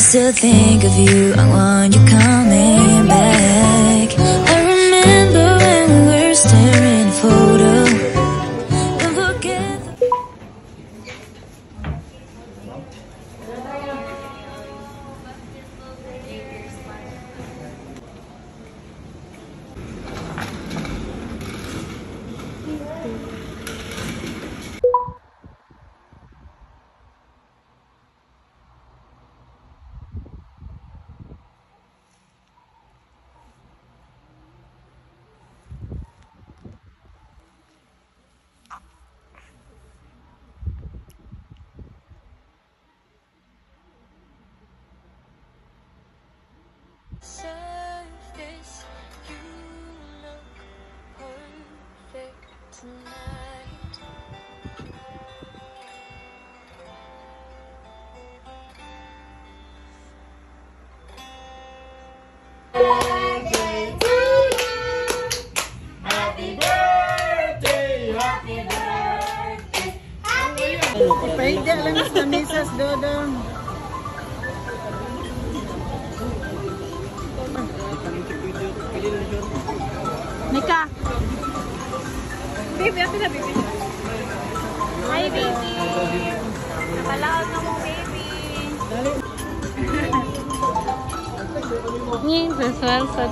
still think of you. I want you coming back. I remember when we were staring at a photo. Don't forget surface, you look perfect tonight. Ipaigda lang sa mesas, Dodong. Nika! Baby, ate na, baby. Hi, baby! Napalaot na mo, baby. Ngayon, sa swelsan.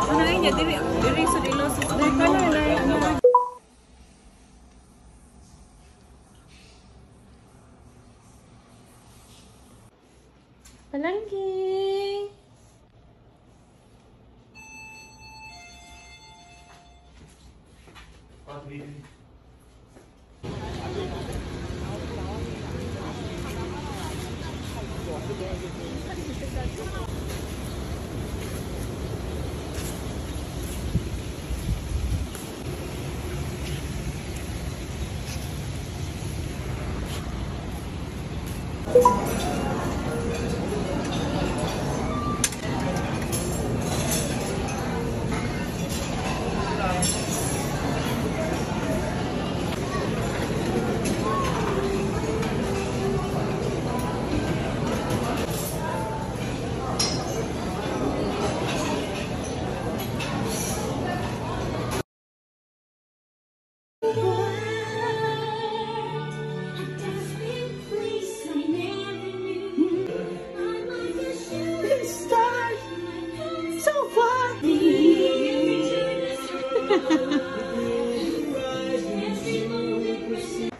Ano yun niya? Diri sa dilosis. Dahil ka na, Palangking!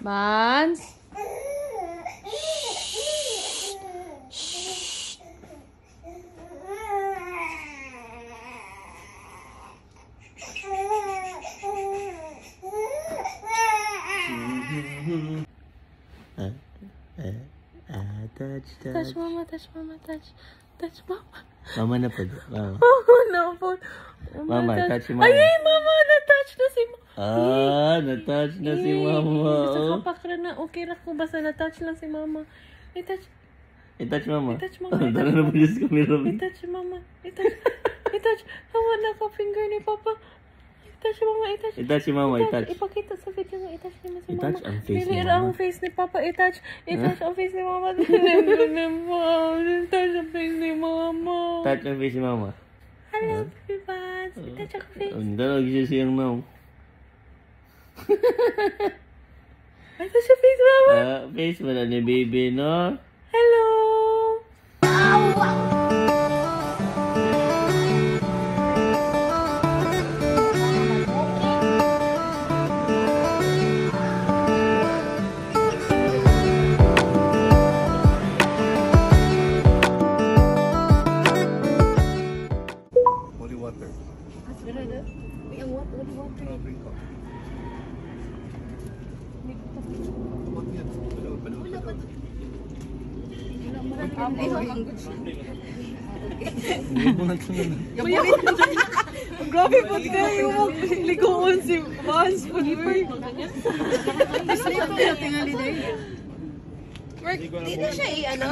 Bans? Touch mama, touch mama, touch mama. Mama na po. Mama. Oh, no po. Mama, touch mama. Ay, mama, na-touch na si mama. Na-touch na si mama. Sa kapak na, okay ra ko basta na-touch lang si mama. I-touch. I-touch mama. I-touch mama. Tara na po Diyos ko, meron. I-touch mama. I-touch. Hawa na ka finger ni papa. I-touch mama, i-touch. I-touch si mama, i-touch. Ipakita sa video mo, i-touch naman si mama. I-touch ang face ni Dili mama. ang face ni papa, i-touch. I-touch ang face ni mama. I-touch ang face ni mama. Touch ang face si mama. Hello, baby buds. I-touch ang face. Ang dalag siya siyang now. I-touch ang face, mama. Face mo na ni baby, no? Hello. Grabe po kayo magliguan si Vance po ni Mark. Dito siya i-ano?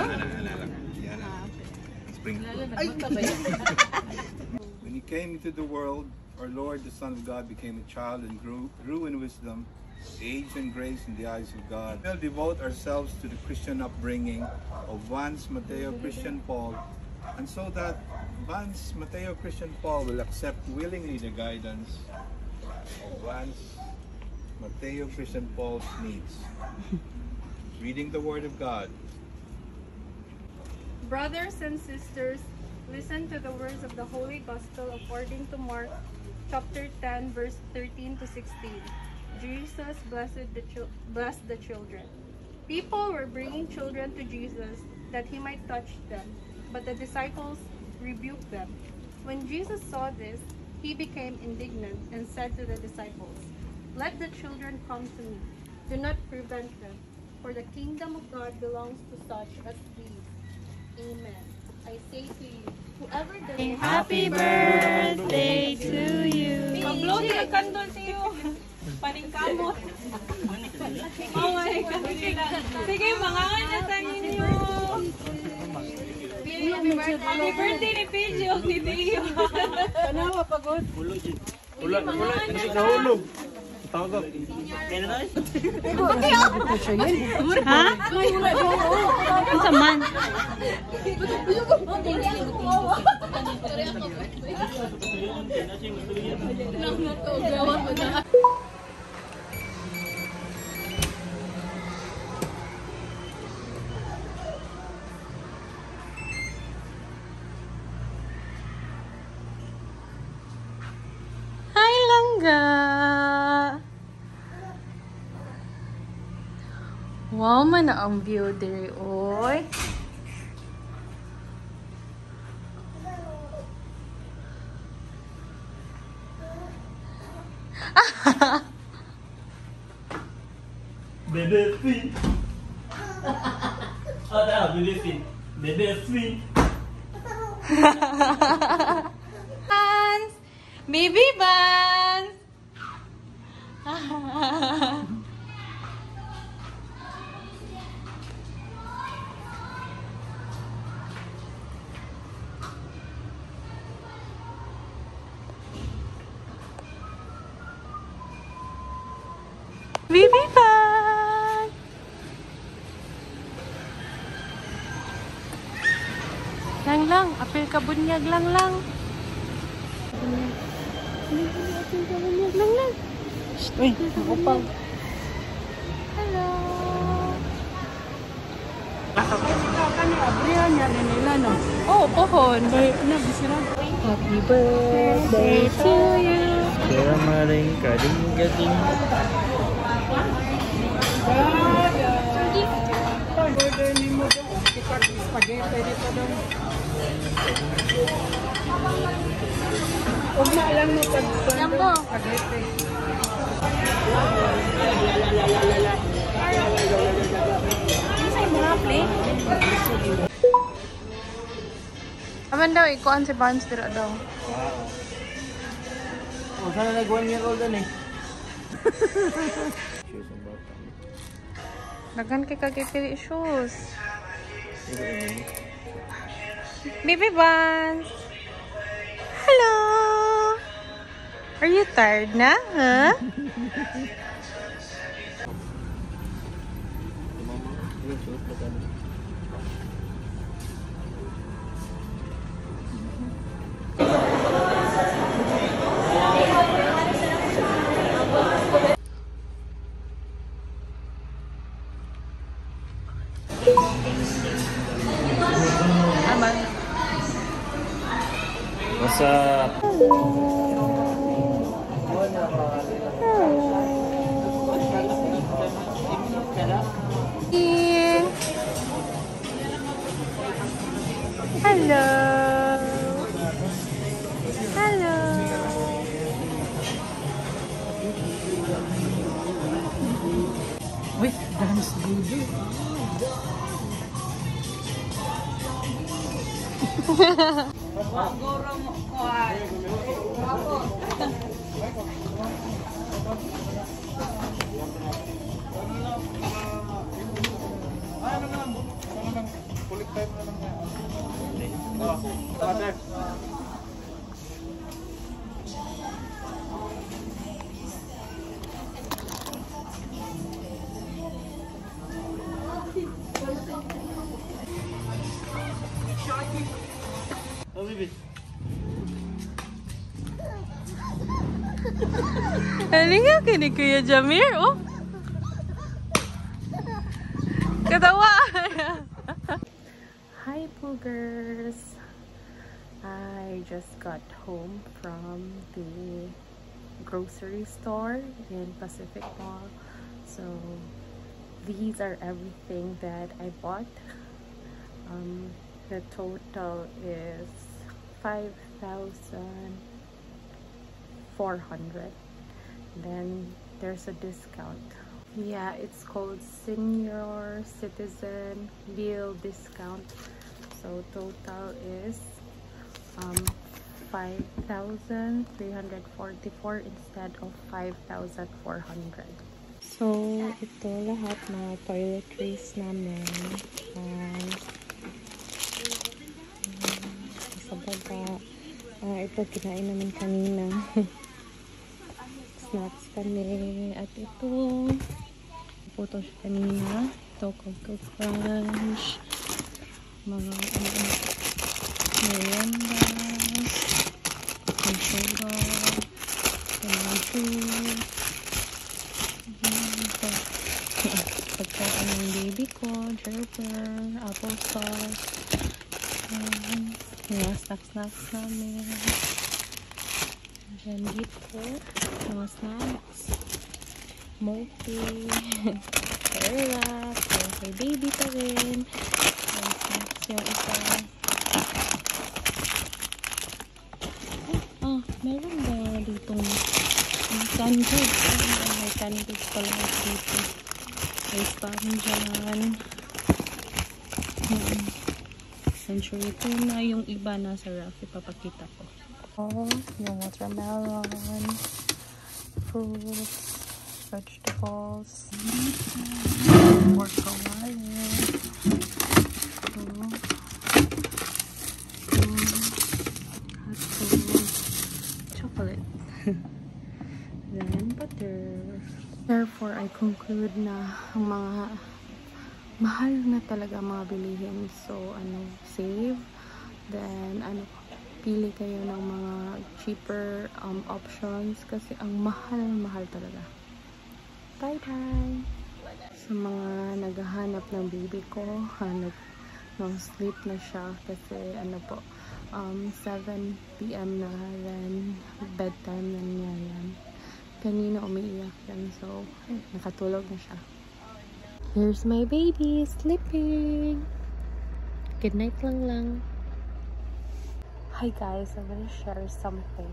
When he came into the world, our Lord, the Son of God, became a child and grew in wisdom, age and grace in the eyes of God. We'll devote ourselves to the Christian upbringing of Vance Mateo Christian Paul, and so that Vance Mateo Christian Paul will accept willingly the guidance of Vance Mateo Christian Paul's needs. Reading the Word of God. Brothers and sisters, listen to the words of the Holy Gospel according to Mark chapter 10, verse 13 to 16. Jesus blessed the children. People were bringing children to Jesus that he might touch them, but the disciples rebuked them. When Jesus saw this, he became indignant and said to the disciples, "Let the children come to me. Do not prevent them, for the kingdom of God belongs to such as these." Amen. I say to you, whoever does Happy birthday to you. Pablo, di kandol tiyo. Paningkamot. Oh my God. Sige, mangangan na tayo ninyo. Happy birthday ni Pijo, ni Tio. Tanawa, pagod. Ulan, hindi ka hulog. Tawag. Kaya na tayo? Ha? Ang saman. Hi, Langga! Wow, man na ang view diri, oy. Bebe Fin. Ada Bebe Fin. Bebe Fin. Buns! Baby Buns! Baby Buns! Lang, apel ka bunyag lang. Lang. Uy, nakupang. Hello. Abrihan niya rin nila, no? Oh, pohon. Nabisira. Happy birthday to you. Kaya maring kading-kading. Order ni mo doon. Kita spaghetti dito doon. Huwag na alam mo pag Jambo. spaghetti. Ano sa'yo mga plate? Aman daw, ikuan si Barnes dira daw. Oh, sana nag 1 year old na eh. Shoes ang bata. Dagan kay kagipili shoes. Baby Buns! Hello! Are you tired na? Huh? What's up? Hello. Hello. Wait, dance baby. Halika kini Kuya Jamir, oh. Katawa. Hi, Poogers. I just got home from the grocery store in Pacific Mall. So these are everything that I bought. The total is 5,400. Then there's a discount. Yeah, it's called Senior Citizen Deal Discount. So total is 5,344 instead of 5,400. So ito lahat na toiletries namin. Sa baba. Ito kinain namin kanina. Snacks kami. At ito puto siya kanina. Ito Coco Crunch. Mga merienda. Ang sugar. Mga juice. Pagkain ng baby ko. Gerber. Applesauce. Mga snacks namin. Diyan dito. Mga snacks. Mochi. Relax. Kay baby pa rin. Snacks yung isa. Meron ba ditong sandwich? May sandwich pala dito. May spam dyan. I'm sure ito na yung iba nasa ref. Ipapakita ko. Yung watermelon, fruits, vegetables, guacamole, chocolate, then butter. Therefore, I conclude na ang mga mahal na talaga mga bilihin. So, save. Then, pili kayo ng mga cheaper options kasi ang mahal talaga. Bye-bye! Sa mga naghahanap ng baby ko, nag-sleep na siya kasi 7 PM na rin, bedtime na niya yan. Kanina umiiyak yan, so nakatulog na siya. Here's my baby sleeping. Good night lang. Hi guys, I'm gonna share something.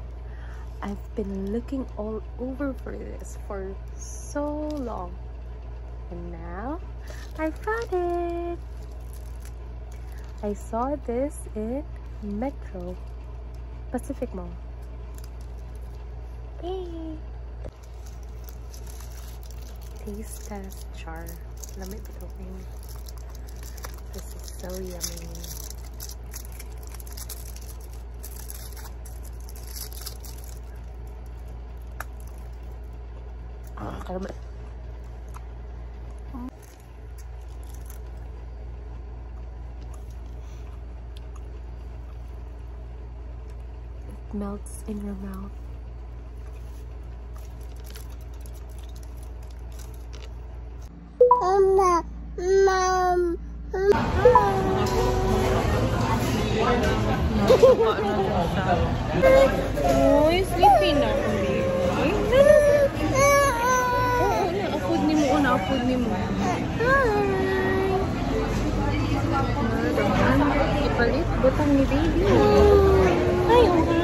I've been looking all over for this for so long, and now I found it. I saw this in Metro Pacific Mall. Hey. Taste test jar. Let me open. This is so yummy. It melts in your mouth. Uy, sleepy na ako, baby. Oo, na-upload ni mo. Hi! Ipalit, butang ni baby. Ay, okay.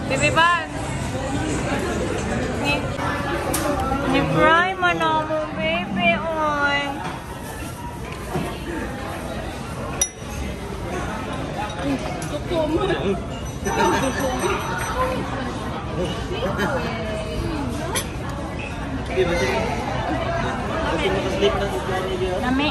Baby Bang! Ni-fry mo na mo, baby, oy! Suko mo! Nami.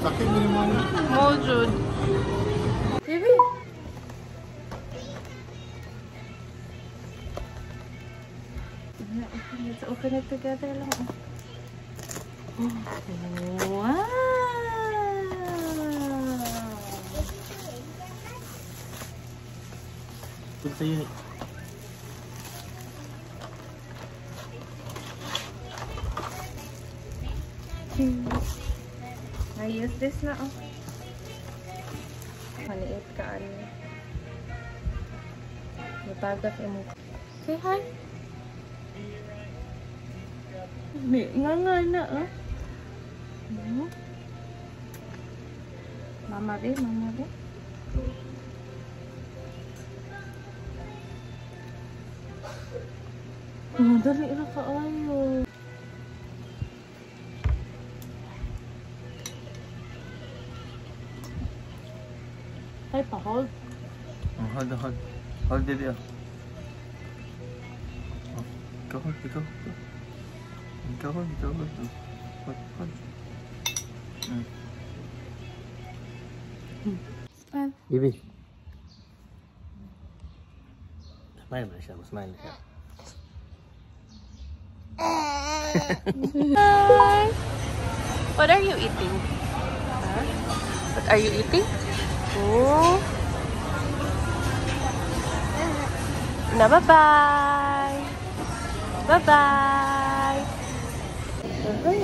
Sakit mo naman. Mojud. Baby. Let's open it together lang. Wow! Punta yun. I use this na oh. Maliit ka ano. Matagat mo. Say hi. Nga na oh. Mama be, mama be. Oh, dali na kaayo. Ay, pa-hold. Hold. Hold, baby. Go hold. Go hold. Hold. Baby. Smile na siya. Smile na siya. Hi! What are you eating? Huh? What are you eating? Oh. Na bye-bye! Bye-bye! Hi!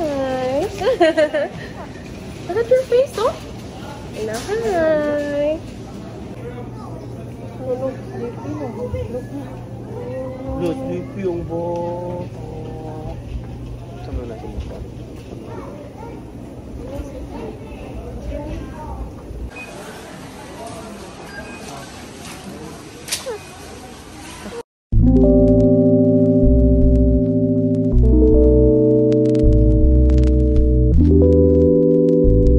Look at your face, oh! Na hi! Look, Look, sleepy yung bo. Saan mo natin ito?